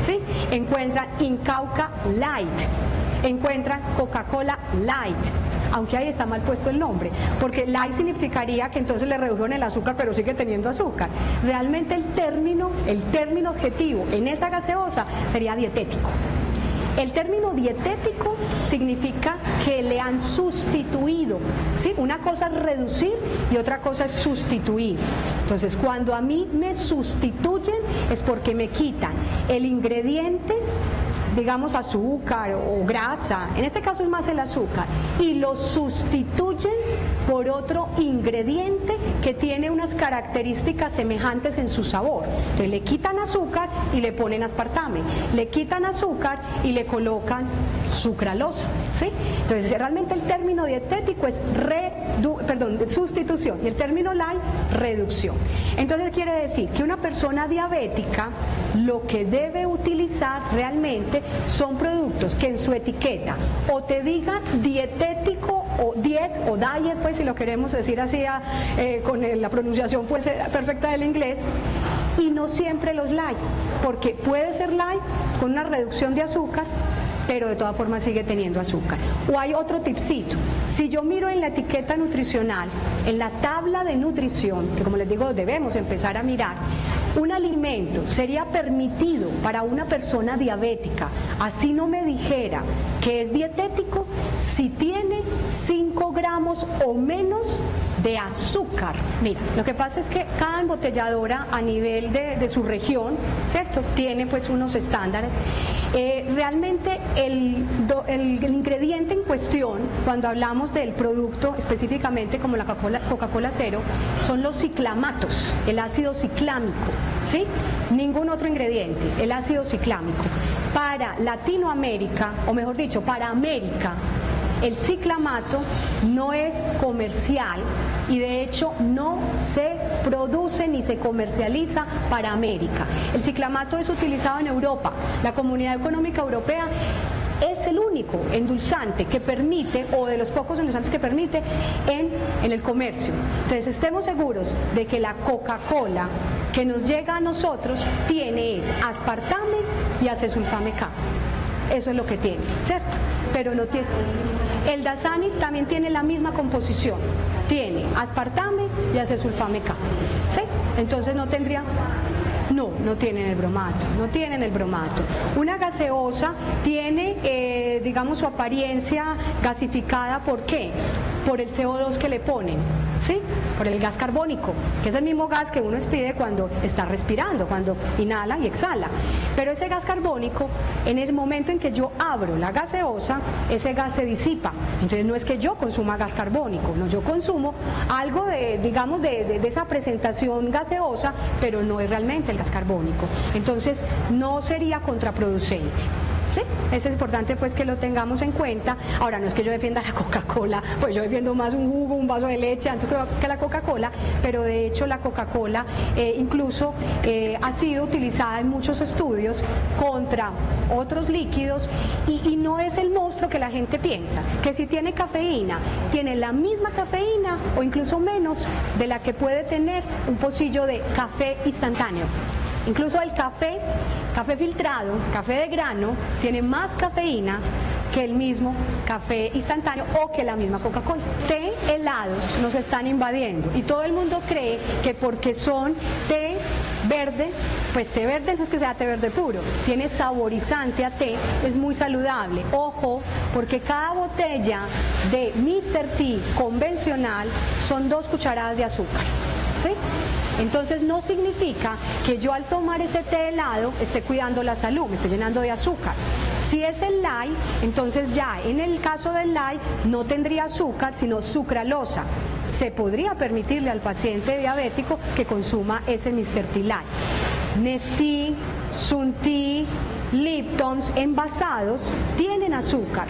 ¿sí? Encuentran Incauca Light, encuentran Coca-Cola Light, aunque ahí está mal puesto el nombre, porque light significaría que entonces le redujeron el azúcar pero sigue teniendo azúcar. Realmente el término objetivo en esa gaseosa sería dietético. El término dietético significa que le han sustituido, ¿sí? Una cosa es reducir y otra cosa es sustituir. Entonces, cuando a mí me sustituyen es porque me quitan el ingrediente, digamos azúcar o grasa, en este caso es más el azúcar, y lo sustituyen por otro ingrediente que tiene unas características semejantes en su sabor. Entonces le quitan azúcar y le ponen aspartame, le quitan azúcar y le colocan sucralosa, ¿sí? Entonces realmente el término dietético es sustitución y el término light, reducción. Entonces quiere decir que una persona diabética lo que debe utilizar realmente son productos que en su etiqueta o te digan dietético o diet o diet, pues si lo queremos decir así con la pronunciación pues perfecta del inglés, y no siempre los light, porque puede ser light con una reducción de azúcar, pero de todas formas sigue teniendo azúcar. O hay otro tipcito, si yo miro en la etiqueta nutricional, en la tabla de nutrición, que como les digo debemos empezar a mirar, un alimento sería permitido para una persona diabética, así no me dijera que es dietético, si tiene 5 gramos o menos de azúcar. Mira, lo que pasa es que cada embotelladora a nivel de su región, ¿cierto?, tiene pues unos estándares. Realmente el ingrediente en cuestión, cuando hablamos del producto específicamente como la Coca-Cola Cero, son los ciclamatos, el ácido ciclámico, ¿sí? Ningún otro ingrediente, el ácido ciclámico. Para Latinoamérica, o mejor dicho, para América, el ciclamato no es comercial y de hecho no se produce ni se comercializa para América. El ciclamato es utilizado en Europa. La Comunidad Económica Europea es el único endulzante que permite, o de los pocos endulzantes que permite en el comercio. Entonces estemos seguros de que la Coca-Cola que nos llega a nosotros tiene aspartame y acesulfame K. Eso es lo que tiene, ¿cierto? Pero no tiene. El Dasani también tiene la misma composición, tiene aspartame y acesulfame K, ¿sí? Entonces no tendría. No tienen el bromato, no tienen el bromato. Una gaseosa tiene, digamos, su apariencia gasificada, ¿por qué? Por el CO2 que le ponen, ¿sí? Por el gas carbónico, que es el mismo gas que uno expide cuando está respirando, cuando inhala y exhala. Pero ese gas carbónico, en el momento en que yo abro la gaseosa, ese gas se disipa. Entonces no es que yo consuma gas carbónico, no, yo consumo algo de, digamos, de esa presentación gaseosa, pero no es realmente el gas carbónico. Entonces no sería contraproducente. ¿Sí? Es importante pues que lo tengamos en cuenta. Ahora, no es que yo defienda la Coca-Cola, pues yo defiendo más un jugo, un vaso de leche antes que la Coca-Cola, pero de hecho la Coca-Cola incluso ha sido utilizada en muchos estudios contra otros líquidos y no es el monstruo que la gente piensa, que si tiene cafeína, tiene la misma cafeína o incluso menos de la que puede tener un pocillo de café instantáneo. Incluso el café filtrado, café de grano, tiene más cafeína que el mismo café instantáneo o que la misma Coca-Cola. Té helados nos están invadiendo y todo el mundo cree que porque son té verde, pues té verde no es que sea té verde puro, tiene saborizante a té, es muy saludable. Ojo, porque cada botella de Mr. T convencional son 2 cucharadas de azúcar, ¿sí? Entonces no significa que yo al tomar ese té helado esté cuidando la salud, me estoy llenando de azúcar. Si es el Light, entonces ya en el caso del Light no tendría azúcar, sino sucralosa. Se podría permitirle al paciente diabético que consuma ese Mr. T Light. Nestlé, Sun Tea, Lipton's envasados tienen azúcar.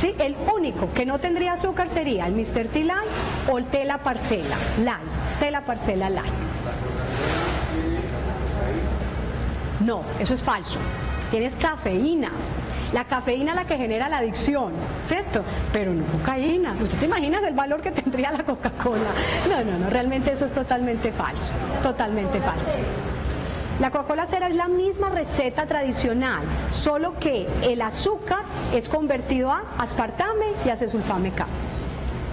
¿Sí? El único que no tendría azúcar sería el Mr. T Light o el té La Parcela Light. Té La Parcela Light. No, eso es falso. Tienes cafeína. La cafeína es la que genera la adicción, ¿cierto? Pero no cocaína. ¿Usted te imaginas el valor que tendría la Coca-Cola? No, realmente eso es totalmente falso. Totalmente falso. La Coca-Cola cero es la misma receta tradicional, solo que el azúcar es convertido a aspartame y a acesulfame K.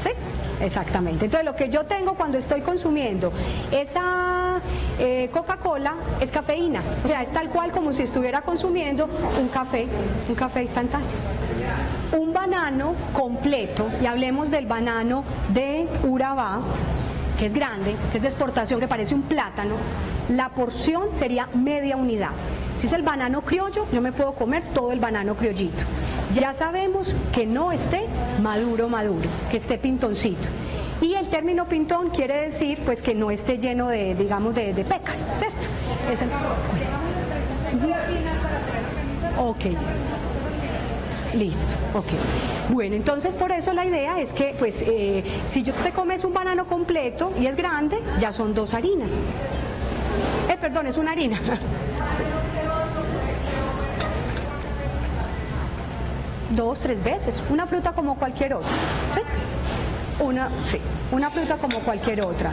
¿Sí? Exactamente. Entonces lo que yo tengo cuando estoy consumiendo esa Coca-Cola es cafeína. O sea, es tal cual como si estuviera consumiendo un café instantáneo. Un banano completo, y hablemos del banano de Urabá, que es grande, que es de exportación, que parece un plátano, la porción sería media unidad. Si es el banano criollo, yo me puedo comer todo el banano criollito. Ya sabemos que no esté maduro, que esté pintoncito. Y el término pintón quiere decir pues que no esté lleno de, digamos, de pecas, ¿cierto? Es el... Ok. Listo, ok. Bueno, entonces por eso la idea es que pues si yo te comes un banano completo y es grande, ya son 2 harinas. Perdón, es una harina. Sí. 2, 3 veces. Una fruta como cualquier otra. ¿Sí? Una fruta como cualquier otra.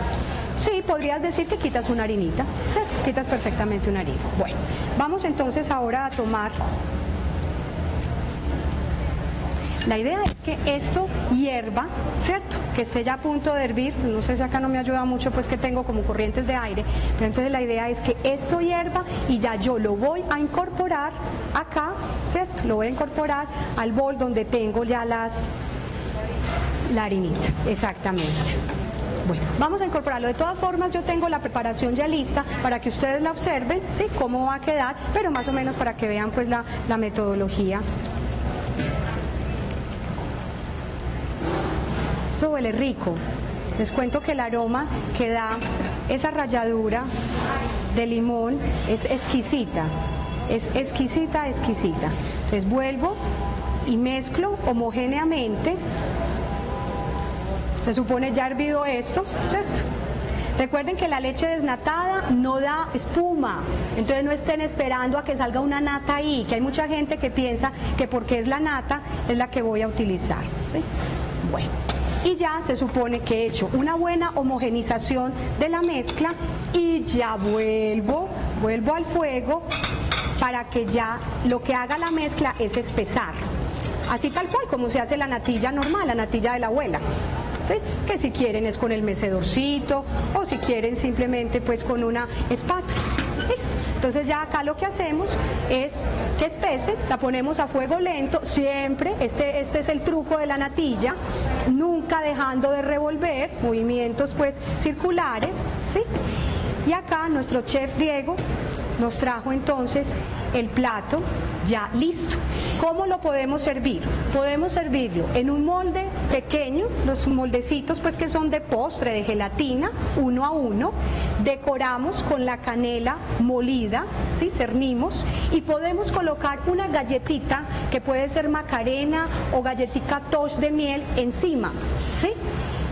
Sí, podrías decir que quitas una harinita, ¿cierto? Quitas perfectamente una harina. Bueno, vamos entonces ahora a tomar. La idea es que esto hierva, ¿cierto? Que esté ya a punto de hervir. No sé si acá no me ayuda mucho, pues que tengo como corrientes de aire. Pero entonces la idea es que esto hierva y ya yo lo voy a incorporar acá, ¿cierto? Lo voy a incorporar al bol donde tengo ya la harinita. Exactamente. Bueno, vamos a incorporarlo. De todas formas, yo tengo la preparación ya lista para que ustedes la observen, ¿sí? Cómo va a quedar, pero más o menos para que vean pues la metodología. Esto huele rico. Les cuento que el aroma que da esa ralladura de limón es exquisita. Es exquisita, exquisita. Entonces vuelvo y mezclo homogéneamente. Se supone ya hervido esto, ¿cierto? Recuerden que la leche desnatada no da espuma, entonces no estén esperando a que salga una nata ahí, que hay mucha gente que piensa que porque es la nata es la que voy a utilizar, ¿sí? Bueno. Y ya se supone que he hecho una buena homogenización de la mezcla y ya vuelvo al fuego para que ya lo que haga la mezcla es espesar. Así tal cual como se hace la natilla normal, la natilla de la abuela. ¿Sí? Que si quieren es con el mecedorcito o si quieren simplemente pues con una espátula. Listo. Entonces ya acá lo que hacemos es que espese, la ponemos a fuego lento, siempre, este es el truco de la natilla, nunca dejando de revolver, movimientos pues circulares, ¿sí? Y acá nuestro chef Diego nos trajo entonces el plato ya listo. ¿Cómo lo podemos servir? Podemos servirlo en un molde pequeño, los moldecitos pues que son de postre, de gelatina, 1 a 1, decoramos con la canela molida, ¿sí? Cernimos y podemos colocar una galletita que puede ser macarena o galletita touch de miel encima, ¿sí?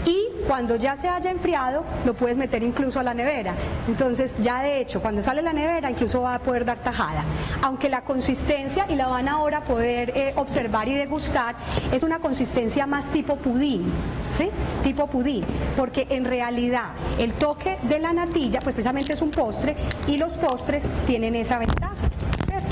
Y cuando ya se haya enfriado, lo puedes meter incluso a la nevera. Entonces, ya de hecho, cuando sale la nevera, incluso va a poder dar tajada. Aunque la consistencia, y la van ahora a poder observar y degustar, es una consistencia más tipo pudín, ¿sí? Tipo pudín, porque en realidad el toque de la natilla, pues precisamente es un postre, y los postres tienen esa ventaja, ¿cierto?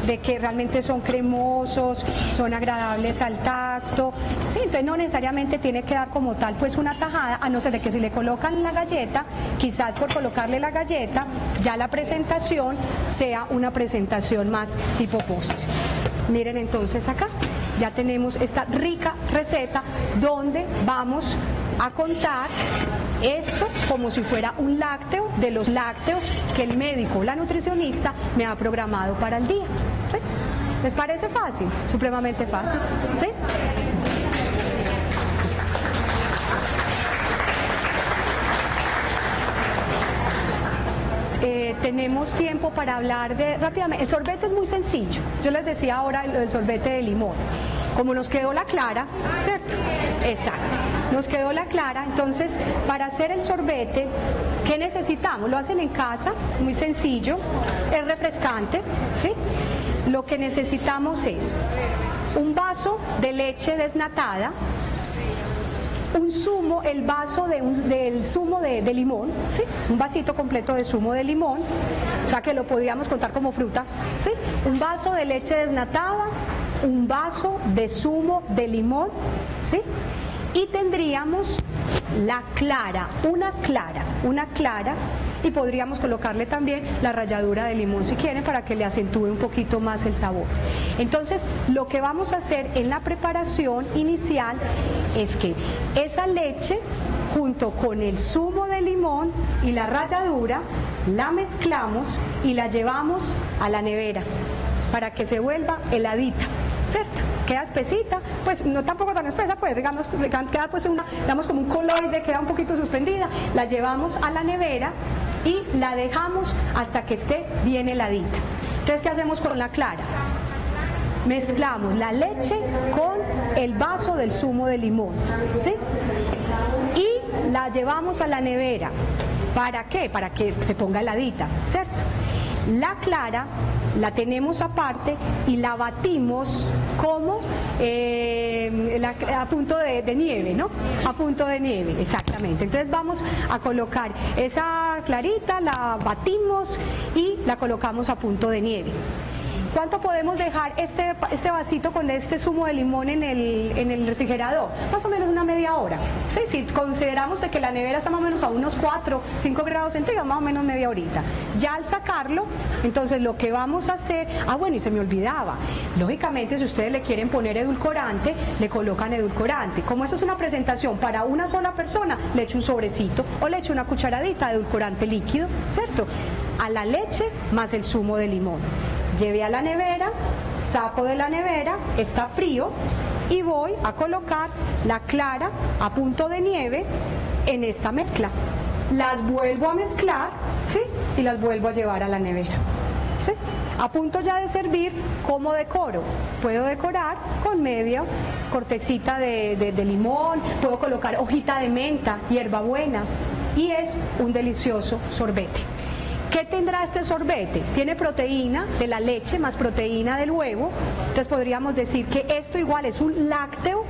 De que realmente son cremosos, son agradables al tacto, sí, entonces no necesariamente tiene que dar como tal pues una tajada, a no ser de que si le colocan la galleta, quizás por colocarle la galleta, ya la presentación sea una presentación más tipo postre. Miren entonces acá, ya tenemos esta rica receta donde vamos a contar esto como si fuera un lácteo de los lácteos que el médico, la nutricionista, me ha programado para el día. ¿Sí? ¿Les parece fácil? Supremamente fácil. ¿Sí? Tenemos tiempo para hablar de, rápidamente, el sorbete es muy sencillo. Yo les decía ahora el sorbete de limón. Como nos quedó la clara, ¿cierto? Exacto. Nos quedó la clara, entonces para hacer el sorbete, ¿qué necesitamos? Lo hacen en casa, muy sencillo, es refrescante, ¿sí? Lo que necesitamos es un vaso de leche desnatada, un zumo, el vaso del zumo de limón, ¿sí? Un vasito completo de zumo de limón, o sea que lo podríamos contar como fruta, ¿sí? Un vaso de leche desnatada, un vaso de zumo de limón, ¿sí? Y tendríamos la clara, una clara, y podríamos colocarle también la ralladura de limón si quieren para que le acentúe un poquito más el sabor. Entonces, lo que vamos a hacer en la preparación inicial es que esa leche junto con el zumo de limón y la ralladura la mezclamos y la llevamos a la nevera para que se vuelva heladita, ¿cierto? Queda espesita, pues no tampoco tan espesa, pues digamos, queda pues digamos como un coloide, queda un poquito suspendida, la llevamos a la nevera y la dejamos hasta que esté bien heladita. Entonces, ¿qué hacemos con la clara? Mezclamos la leche con el vaso del zumo de limón, ¿sí? Y la llevamos a la nevera. ¿Para qué? Para que se ponga heladita, ¿cierto? La clara la tenemos aparte y la batimos como a punto de nieve, ¿no? A punto de nieve, exactamente. Entonces vamos a colocar esa clarita, la batimos y la colocamos a punto de nieve. ¿Cuánto podemos dejar este vasito con este zumo de limón en el refrigerador? Más o menos una media hora. ¿Sí? Si consideramos de que la nevera está más o menos a unos 4, 5 grados centígrados, más o menos media horita. Ya al sacarlo, entonces lo que vamos a hacer, bueno, y se me olvidaba, lógicamente si ustedes le quieren poner edulcorante, le colocan edulcorante. Como esto es una presentación para una sola persona, le echo un sobrecito o le echo una cucharadita de edulcorante líquido, ¿cierto? A la leche más el zumo de limón. Llevé a la nevera, saco de la nevera, está frío y voy a colocar la clara a punto de nieve en esta mezcla. Las vuelvo a mezclar, ¿sí? Y las vuelvo a llevar a la nevera, ¿sí? A punto ya de servir, ¿cómo decoro? Puedo decorar con media cortecita de limón, puedo colocar hojita de menta, hierbabuena y es un delicioso sorbete. ¿Qué tendrá este sorbete? Tiene proteína de la leche más proteína del huevo, entonces podríamos decir que esto igual es un lácteo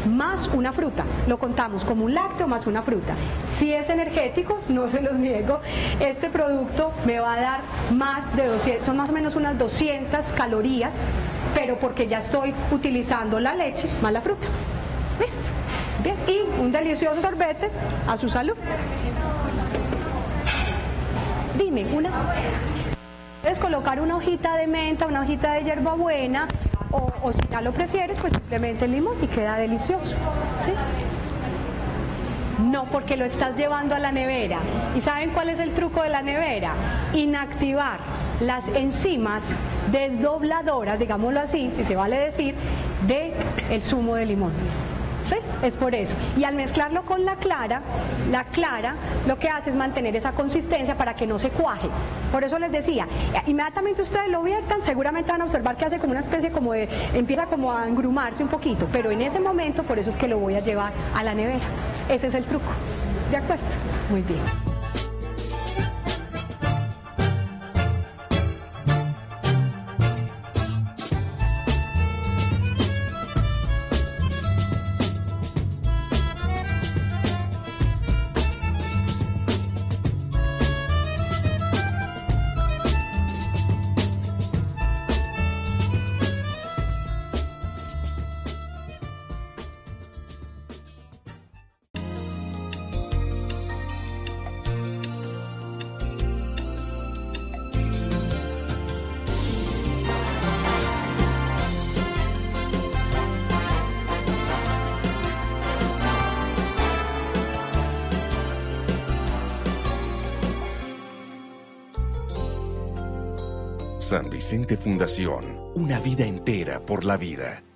más una fruta, lo contamos como un lácteo más una fruta. Si es energético, no se los niego, este producto me va a dar más de 200, son más o menos unas 200 calorías, pero porque ya estoy utilizando la leche más la fruta. ¿Listo? Bien, y un delicioso sorbete a su salud. Dime, una. Puedes colocar una hojita de menta, una hojita de hierbabuena, o si ya lo prefieres, pues simplemente el limón y queda delicioso, ¿sí? No, porque lo estás llevando a la nevera. ¿Y saben cuál es el truco de la nevera? Inactivar las enzimas desdobladoras, digámoslo así, si se vale decir, del zumo de limón. ¿Sí? Es por eso. Y al mezclarlo con la clara lo que hace es mantener esa consistencia para que no se cuaje. Por eso les decía, inmediatamente ustedes lo viertan, seguramente van a observar que hace como una especie como de, empieza como a engrumarse un poquito, pero en ese momento, por eso es que lo voy a llevar a la nevera. Ese es el truco. ¿De acuerdo? Muy bien. San Vicente Fundación, una vida entera por la vida.